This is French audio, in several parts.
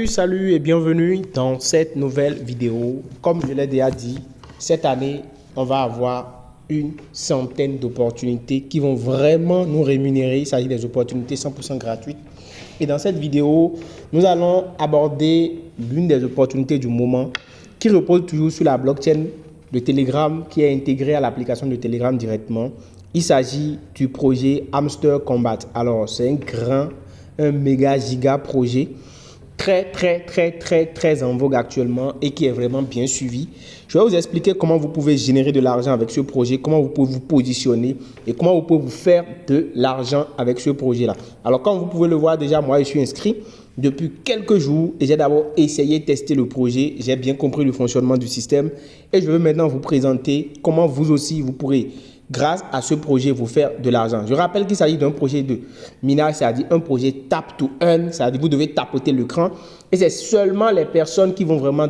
Salut et bienvenue dans cette nouvelle vidéo. Comme je l'ai déjà dit, cette année, on va avoir une centaine d'opportunités qui vont vraiment nous rémunérer. Il s'agit des opportunités 100% gratuites. Et dans cette vidéo, nous allons aborder l'une des opportunités du moment qui repose toujours sur la blockchain de Telegram qui est intégrée à l'application de Telegram directement. Il s'agit du projet Hamster Kombat. Alors, c'est un méga giga projet très en vogue actuellement et qui est vraiment bien suivi. Je vais vous expliquer comment vous pouvez générer de l'argent avec ce projet, comment vous pouvez vous positionner et comment vous pouvez vous faire de l'argent avec ce projet-là. Alors, comme vous pouvez le voir déjà, moi, je suis inscrit depuis quelques jours et j'ai d'abord essayé de tester le projet. J'ai bien compris le fonctionnement du système et je veux maintenant vous présenter comment vous aussi, vous pourrez grâce à ce projet, vous faire de l'argent. Je rappelle qu'il s'agit d'un projet de minage, c'est-à-dire un projet tap to earn, c'est-à-dire vous devez tapoter l'écran et c'est seulement les personnes qui vont vraiment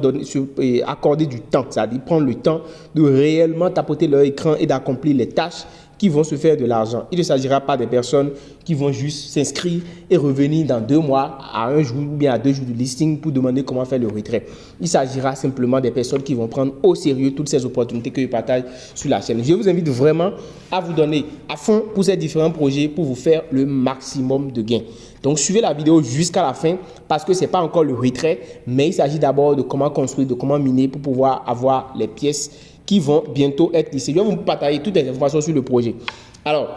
accorder du temps, c'est-à-dire prendre le temps de réellement tapoter leur écran et d'accomplir les tâches qui vont se faire de l'argent. Il ne s'agira pas des personnes qui vont juste s'inscrire et revenir dans 2 mois, à 1 jour ou bien à 2 jours de listing pour demander comment faire le retrait. Il s'agira simplement des personnes qui vont prendre au sérieux toutes ces opportunités que je partage sur la chaîne. Je vous invite vraiment à vous donner à fond pour ces différents projets pour vous faire le maximum de gains. Donc, suivez la vidéo jusqu'à la fin parce que ce n'est pas encore le retrait, mais il s'agit d'abord de comment construire, de comment miner pour pouvoir avoir les pièces qui vont bientôt être listées. Je vais vous partager toutes les informations sur le projet. Alors,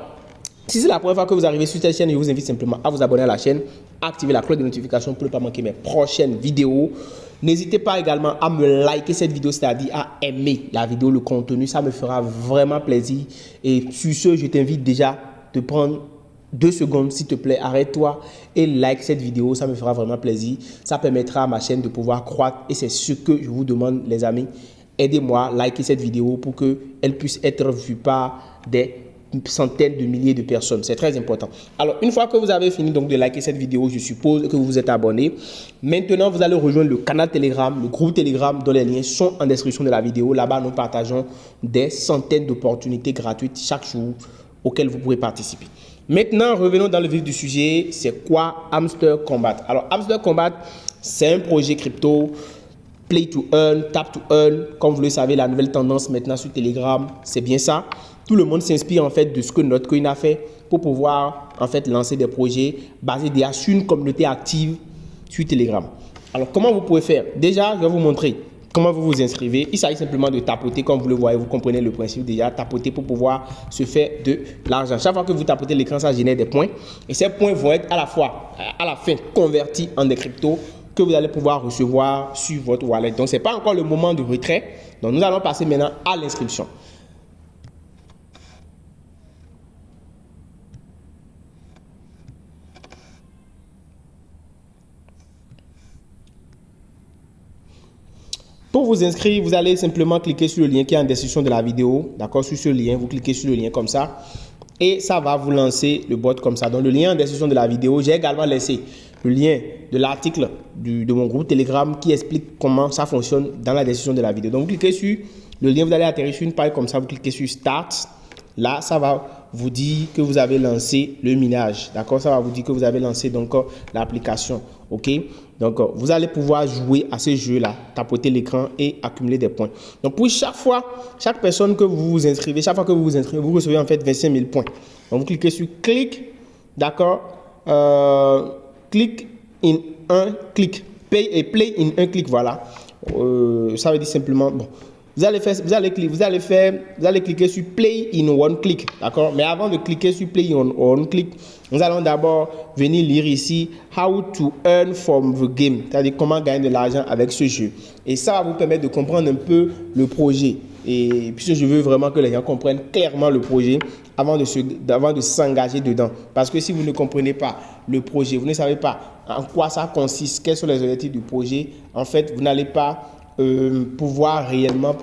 si c'est la première fois que vous arrivez sur cette chaîne, je vous invite simplement à vous abonner à la chaîne, activer la cloche de notification pour ne pas manquer mes prochaines vidéos. N'hésitez pas également à me liker cette vidéo, c'est-à-dire à aimer la vidéo, le contenu. Ça me fera vraiment plaisir. Et sur ce, je t'invite déjà de prendre 2 secondes, s'il te plaît, arrête-toi et like cette vidéo, ça me fera vraiment plaisir. Ça permettra à ma chaîne de pouvoir croître et c'est ce que je vous demande, les amis. Aidez-moi, likez cette vidéo pour qu'elle puisse être vue par des centaines de milliers de personnes. C'est très important. Alors, une fois que vous avez fini donc de liker cette vidéo, je suppose que vous vous êtes abonné. Maintenant, vous allez rejoindre le canal Telegram, le groupe Telegram dont les liens sont en description de la vidéo. Là-bas, nous partageons des centaines d'opportunités gratuites chaque jour auxquelles vous pourrez participer. Maintenant, revenons dans le vif du sujet. C'est quoi Hamster Kombat? Alors, Hamster Kombat, c'est un projet crypto play to earn, tap to earn. Comme vous le savez, la nouvelle tendance maintenant sur Telegram, c'est bien ça. Tout le monde s'inspire en fait de ce que Notcoin a fait pour pouvoir en fait lancer des projets basés déjà sur une communauté active sur Telegram. Alors, comment vous pouvez faire? Déjà, je vais vous montrer comment vous vous inscrivez. Il s'agit simplement de tapoter, comme vous le voyez, vous comprenez le principe déjà, tapoter pour pouvoir se faire de l'argent. Chaque fois que vous tapotez l'écran, ça génère des points. Et ces points vont être à la fin convertis en des cryptos que vous allez pouvoir recevoir sur votre wallet. Donc, ce n'est pas encore le moment de retrait. Donc, nous allons passer maintenant à l'inscription. Pour vous inscrire, vous allez simplement cliquer sur le lien qui est en description de la vidéo. D'accord, sur ce lien, vous cliquez sur le lien comme ça. Et ça va vous lancer le bot comme ça. Donc, le lien en description de la vidéo, j'ai également laissé le lien de l'article de mon groupe Telegram qui explique comment ça fonctionne dans la description de la vidéo. Donc, vous cliquez sur le lien, vous allez atterrir sur une page comme ça, vous cliquez sur Start. Là, ça va vous dire que vous avez lancé le minage. D'accord, ça va vous dire que vous avez lancé donc l'application. OK, donc vous allez pouvoir jouer à ce jeu-là, tapoter l'écran et accumuler des points. Donc, pour chaque personne que vous vous inscrivez, chaque fois que vous vous inscrivez, vous recevez en fait 25 000 points. Donc, vous cliquez sur clic, d'accord, click in un clic, pay et play in un clic, voilà. Ça veut dire simplement, bon, vous allez cliquer sur play in one click, d'accord. Mais avant de cliquer sur play in one click, nous allons d'abord venir lire ici how to earn from the game, c'est-à-dire comment gagner de l'argent avec ce jeu. Et ça va vous permettre de comprendre un peu le projet. Et puisque je veux vraiment que les gens comprennent clairement le projet avant de s'engager dedans. Parce que si vous ne comprenez pas le projet, vous ne savez pas en quoi ça consiste, quels sont les objectifs du projet, en fait, vous n'allez pas pouvoir réellement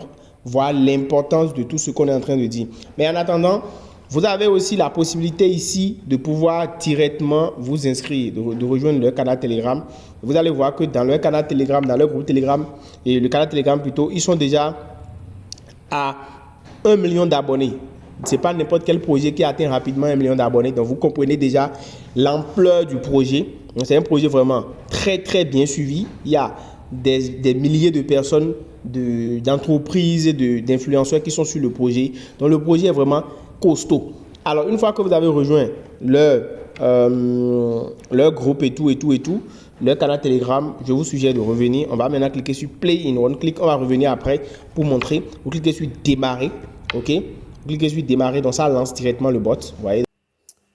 voir l'importance de tout ce qu'on est en train de dire. Mais en attendant, vous avez aussi la possibilité ici de pouvoir directement vous inscrire, de rejoindre leur canal Telegram. Vous allez voir que dans leur canal Telegram, dans leur groupe Telegram, et le canal Telegram plutôt, ils sont déjà à 1 million d'abonnés. c'est pas n'importe quel projet qui atteint rapidement 1 million d'abonnés. Donc, vous comprenez déjà l'ampleur du projet. Donc, c'est un projet vraiment très, très bien suivi. Il y a des milliers de personnes, d'entreprises, d'influenceurs qui sont sur le projet. Donc, le projet est vraiment costaud. Alors, une fois que vous avez rejoint leur groupe et tout, leur canal Telegram, je vous suggère de revenir. On va maintenant cliquer sur Play in One Click. On va revenir après pour montrer. Vous cliquez sur Démarrer. OK? Vous cliquez sur Démarrer. Donc, ça lance directement le bot. Vous voyez?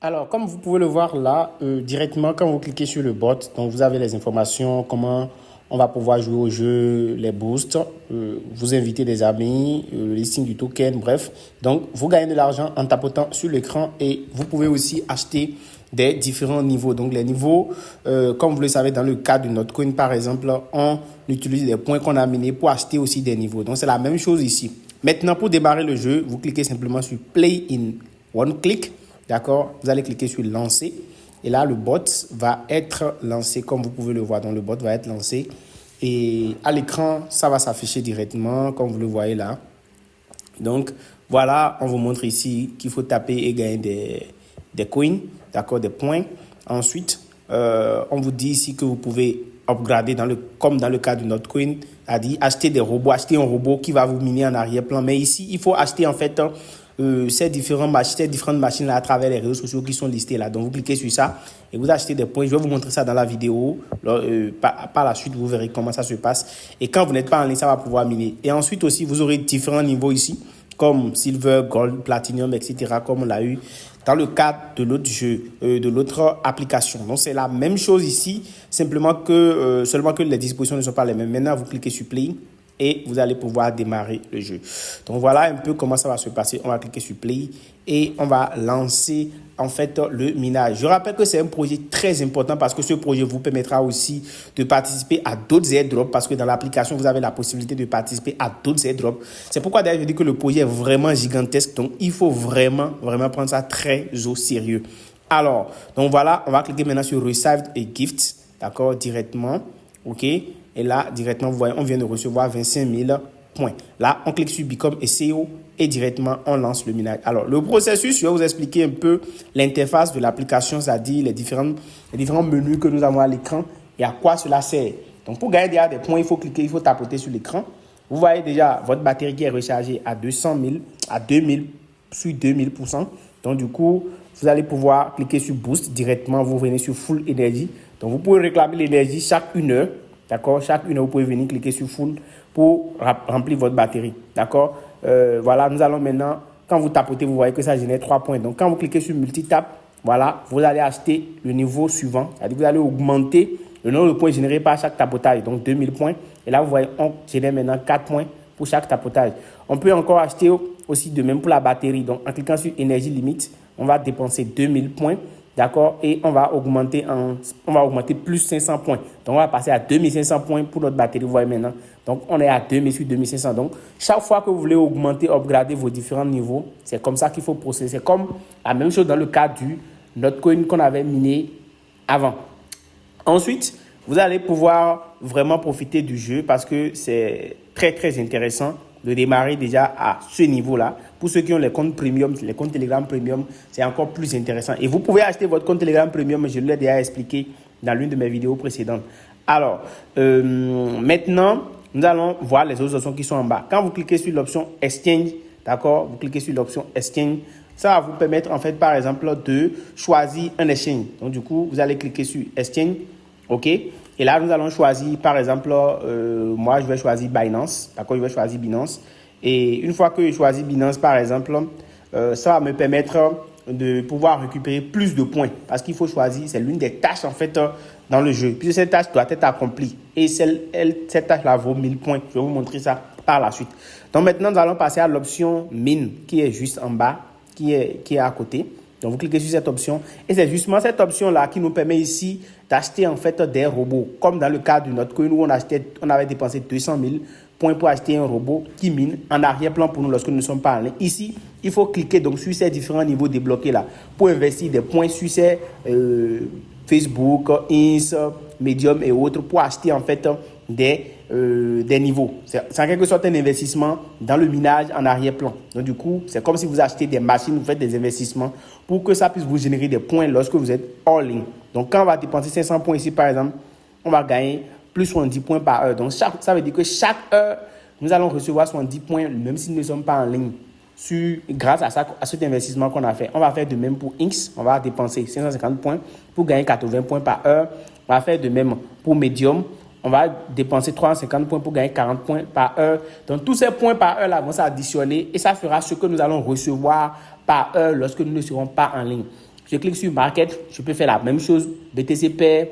Alors, comme vous pouvez le voir là, directement, quand vous cliquez sur le bot, donc vous avez les informations, comment on va pouvoir jouer au jeu, les boosts, vous inviter des amis, le listing du token, bref. Donc, vous gagnez de l'argent en tapotant sur l'écran et vous pouvez aussi acheter des différents niveaux. Donc, les niveaux, comme vous le savez, dans le cas de notre coin, par exemple, on utilise des points qu'on a minés pour acheter aussi des niveaux. Donc, c'est la même chose ici. Maintenant, pour démarrer le jeu, vous cliquez simplement sur Play in One Click. D'accord? Vous allez cliquer sur Lancer. Et là, le bot va être lancé, comme vous pouvez le voir. Donc, le bot va être lancé. Et à l'écran, ça va s'afficher directement, comme vous le voyez là. Donc, voilà, on vous montre ici qu'il faut taper et gagner des coins, d'accord, des points. Ensuite, on vous dit ici que vous pouvez upgrader, comme dans le cas de notre coin, c'est-à-dire acheter des robots, acheter un robot qui va vous miner en arrière-plan. Mais ici, il faut acheter en fait ces différentes machines là à travers les réseaux sociaux qui sont listés là. Donc, vous cliquez sur ça et vous achetez des points. Je vais vous montrer ça dans la vidéo. Par la suite, vous verrez comment ça se passe. Et quand vous n'êtes pas en ligne, ça va pouvoir miner. Et ensuite aussi, vous aurez différents niveaux ici, comme Silver, Gold, Platinum, etc., comme on l'a eu dans le cadre de l'autre jeu, de l'autre application. Donc, c'est la même chose ici, seulement que les dispositions ne sont pas les mêmes. Maintenant, vous cliquez sur Play et vous allez pouvoir démarrer le jeu. Donc, voilà un peu comment ça va se passer. On va cliquer sur Play et on va lancer en fait le minage. Je rappelle que c'est un projet très important parce que ce projet vous permettra aussi de participer à d'autres airdrops parce que dans l'application, vous avez la possibilité de participer à d'autres airdrops. C'est pourquoi d'ailleurs je dis que le projet est vraiment gigantesque. Donc, il faut vraiment prendre ça très au sérieux. Alors, donc voilà, on va cliquer maintenant sur Received et Gift, d'accord, directement. OK. Et là, directement, vous voyez, on vient de recevoir 25 000 points. Là, on clique sur Become SEO et directement, on lance le minage. Alors, le processus, je vais vous expliquer un peu l'interface de l'application, c'est-à-dire les différents menus que nous avons à l'écran et à quoi cela sert. Donc, pour gagner déjà des points, il faut cliquer, il faut tapoter sur l'écran. Vous voyez déjà votre batterie qui est rechargée à 200 000, à 2000, sur 2000%. Donc, du coup, vous allez pouvoir cliquer sur Boost directement. Vous venez sur Full Energy. Donc, vous pouvez réclamer l'énergie chaque 1 heure. D'accord? Chaque 1 heure, vous pouvez venir cliquer sur Full pour remplir votre batterie. D'accord? Voilà, nous allons maintenant, quand vous tapotez, vous voyez que ça génère 3 points. Donc, quand vous cliquez sur Multitap, voilà, vous allez acheter le niveau suivant. C'est-à-dire que vous allez augmenter le nombre de points générés par chaque tapotage. Donc, 2000 points. Et là, vous voyez, on génère maintenant 4 points pour chaque tapotage. On peut encore acheter aussi de même pour la batterie. Donc, en cliquant sur Énergie Limite, on va dépenser 2000 points. D'accord? Et on va augmenter plus 500 points. Donc, on va passer à 2500 points pour notre batterie. Vous voyez maintenant. Donc, on est à 2000 sur 2500. Donc, chaque fois que vous voulez augmenter, upgrader vos différents niveaux, c'est comme ça qu'il faut procéder. C'est comme la même chose dans le cas du notre coin qu'on avait miné avant. Ensuite, vous allez pouvoir vraiment profiter du jeu parce que c'est très, très intéressant de démarrer déjà à ce niveau-là. Pour ceux qui ont les comptes premium, les comptes Telegram premium, c'est encore plus intéressant. Et vous pouvez acheter votre compte Telegram premium, je l'ai déjà expliqué dans l'une de mes vidéos précédentes. Alors, maintenant, nous allons voir les autres options qui sont en bas. Quand vous cliquez sur l'option Exchange, d'accord, vous cliquez sur l'option Exchange, ça va vous permettre en fait, par exemple, de choisir un exchange. Donc, du coup, vous allez cliquer sur Exchange, OK. Et là, nous allons choisir, par exemple, moi, je vais choisir Binance. D'accord, je vais choisir Binance. Et une fois que je choisis Binance, par exemple, ça va me permettre de pouvoir récupérer plus de points. Parce qu'il faut choisir, c'est l'une des tâches, en fait, dans le jeu. Puis cette tâche doit être accomplie. Et cette tâche-là vaut 1000 points. Je vais vous montrer ça par la suite. Donc maintenant, nous allons passer à l'option Mine, qui est juste en bas, qui est à côté. Donc, vous cliquez sur cette option. Et c'est justement cette option-là qui nous permet ici d'acheter en fait des robots. Comme dans le cas de notre coin où on avait dépensé 200 000 points pour acheter un robot qui mine en arrière-plan pour nous lorsque nous ne sommes pas en ligne. Ici, il faut cliquer donc sur ces différents niveaux débloqués là pour investir des points sur ces Facebook, Ins, Medium et autres pour acheter en fait des niveaux. C'est en quelque sorte un investissement dans le minage en arrière-plan. Donc du coup, c'est comme si vous achetez des machines, vous faites des investissements pour que ça puisse vous générer des points lorsque vous êtes all-in. Donc quand on va dépenser 500 points ici par exemple, on va gagner plus 70 points par heure. Donc ça veut dire que chaque heure, nous allons recevoir 70 points même si nous ne sommes pas en ligne. Grâce à cet investissement qu'on a fait. On va faire de même pour Inks. On va dépenser 550 points pour gagner 80 points par heure. On va faire de même pour Medium. On va dépenser 350 points pour gagner 40 points par heure. Donc, tous ces points par heure là vont s'additionner et ça fera ce que nous allons recevoir par heure lorsque nous ne serons pas en ligne. Je clique sur Market. Je peux faire la même chose. BTC Pair,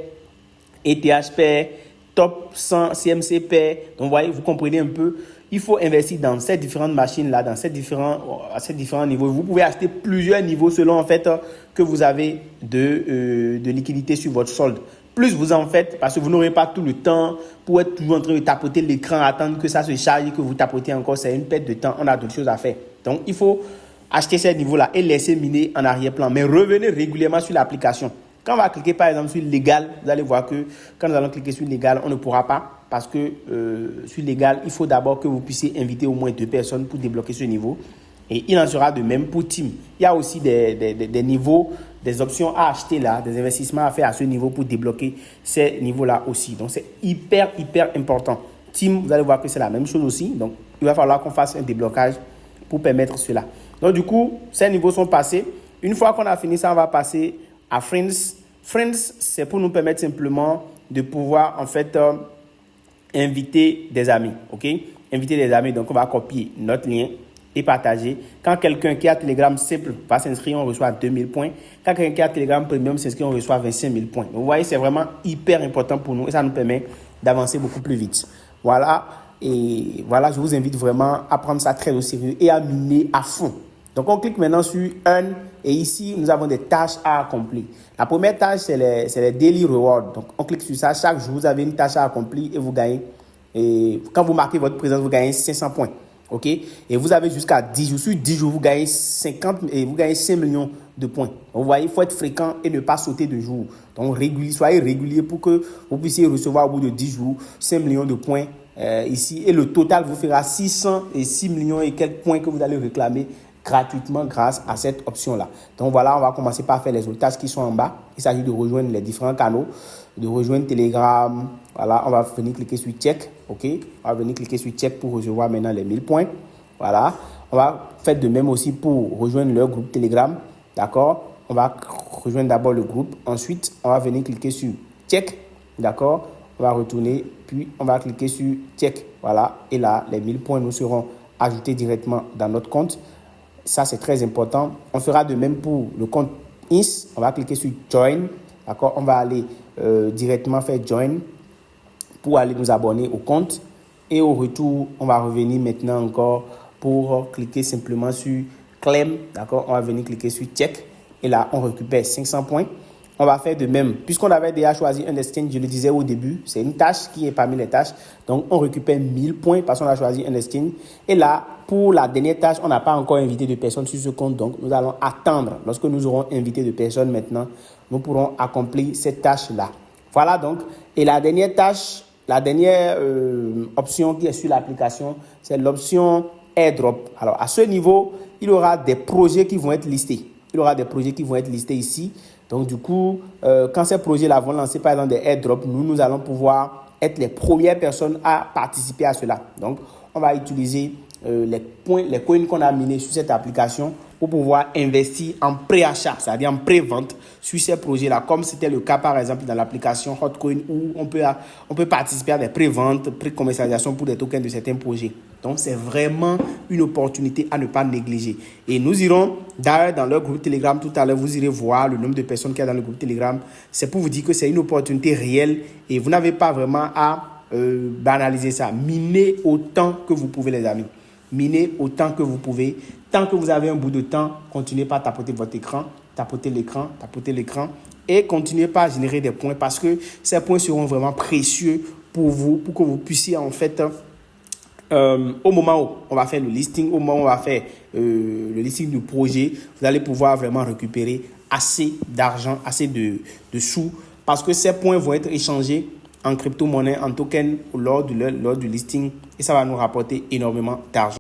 ETH Pair, Top 100, CMC Pair. Donc, vous voyez, vous comprenez un peu. Il faut investir dans ces différentes machines-là, dans ces différents niveaux. Vous pouvez acheter plusieurs niveaux selon en fait que vous avez de liquidité sur votre solde. Plus vous en faites, parce que vous n'aurez pas tout le temps pour être toujours en train de tapoter l'écran, attendre que ça se charge et que vous tapotez encore. C'est une perte de temps. On a d'autres choses à faire. Donc, il faut acheter ces niveaux-là et laisser miner en arrière-plan. Mais revenez régulièrement sur l'application. Quand on va cliquer par exemple sur légal, vous allez voir que quand nous allons cliquer sur légal, on ne pourra pas parce que sur légal, il faut d'abord que vous puissiez inviter au moins 2 personnes pour débloquer ce niveau. Et il en sera de même pour Team. Il y a aussi des niveaux, des options à acheter là, des investissements à faire à ce niveau pour débloquer ces niveaux-là aussi. Donc, c'est hyper important. Team, vous allez voir que c'est la même chose aussi. Donc, il va falloir qu'on fasse un déblocage pour permettre cela. Donc, du coup, ces niveaux sont passés. Une fois qu'on a fini ça, on va passer à Friends. Friends, c'est pour nous permettre simplement de pouvoir, en fait, inviter des amis. OK? Inviter des amis. Donc, on va copier notre lien et partager. Quand quelqu'un qui a Telegram simple va s'inscrire, on reçoit 2000 points. Quand quelqu'un qui a Telegram Premium s'inscrit, on reçoit 25 000 points. Donc, vous voyez, c'est vraiment hyper important pour nous et ça nous permet d'avancer beaucoup plus vite. Voilà. Et voilà, je vous invite vraiment à prendre ça très au sérieux et à miner à fond. Donc, on clique maintenant sur Earn et ici, nous avons des tâches à accomplir. La première tâche, c'est les Daily Rewards. Donc, on clique sur ça. Chaque jour, vous avez une tâche à accomplir et vous gagnez. Et quand vous marquez votre présence, vous gagnez 500 points. OK? Et vous avez jusqu'à 10 jours. Sur 10 jours, vous gagnez 50 et vous gagnez 5 millions de points. Donc, vous voyez, il faut être fréquent et ne pas sauter de jour. Donc, soyez régulier pour que vous puissiez recevoir au bout de 10 jours 5 millions de points ici. Et le total vous fera 606 millions et quelques points que vous allez réclamer gratuitement grâce à cette option-là. Donc voilà, on va commencer par faire les autres tâches qui sont en bas. Il s'agit de rejoindre les différents canaux, de rejoindre Telegram. Voilà, on va venir cliquer sur Check. OK? On va venir cliquer sur Check pour recevoir maintenant les 1000 points. Voilà. On va faire de même aussi pour rejoindre leur groupe Telegram. D'accord? On va rejoindre d'abord le groupe. Ensuite, on va venir cliquer sur Check. D'accord? On va retourner, puis on va cliquer sur Check. Voilà. Et là, les 1000 points nous seront ajoutés directement dans notre compte. Ça, c'est très important. On fera de même pour le compte INS. On va cliquer sur Join. D'accord? On va aller directement faire Join pour aller nous abonner au compte. Et au retour, on va revenir maintenant encore pour cliquer simplement sur Claim. D'accord? On va venir cliquer sur Check. Et là, on récupère 500 points. On va faire de même. Puisqu'on avait déjà choisi un exchange, je le disais au début, c'est une tâche qui est parmi les tâches. Donc, on récupère 1000 points parce qu'on a choisi un exchange. Et là, pour la dernière tâche, on n'a pas encore invité de personnes sur ce compte. Donc, nous allons attendre. Lorsque nous aurons invité de personnes maintenant, nous pourrons accomplir cette tâche-là. Voilà donc. Et la dernière tâche, la dernière option qui est sur l'application, c'est l'option AirDrop. Alors, à ce niveau, il y aura des projets qui vont être listés. Il y aura des projets qui vont être listés ici. Donc, du coup, quand ces projets-là vont lancer, par exemple, des airdrops, nous allons pouvoir être les premières personnes à participer à cela. Donc, on va utiliser les coins qu'on a minés sur cette application pour pouvoir investir en pré-achat, c'est-à-dire en pré-vente sur ces projets-là, comme c'était le cas, par exemple, dans l'application Hotcoin où on peut participer à des pré-ventes, pré-commercialisation pour des tokens de certains projets. Donc, c'est vraiment une opportunité à ne pas négliger. Et nous irons, d'ailleurs, dans leur groupe Telegram tout à l'heure, vous irez voir le nombre de personnes qu'il y a dans le groupe Telegram. C'est pour vous dire que c'est une opportunité réelle et vous n'avez pas vraiment à banaliser ça. Minez autant que vous pouvez, les amis. Minez autant que vous pouvez. Tant que vous avez un bout de temps, continuez pas à tapoter votre écran, tapoter l'écran et continuez pas à générer des points parce que ces points seront vraiment précieux pour vous, pour que vous puissiez en fait... au moment où on va faire le listing, au moment où on va faire le listing du projet, vous allez pouvoir vraiment récupérer assez d'argent, assez de sous, parce que ces points vont être échangés en crypto-monnaie, en token lors du listing et ça va nous rapporter énormément d'argent.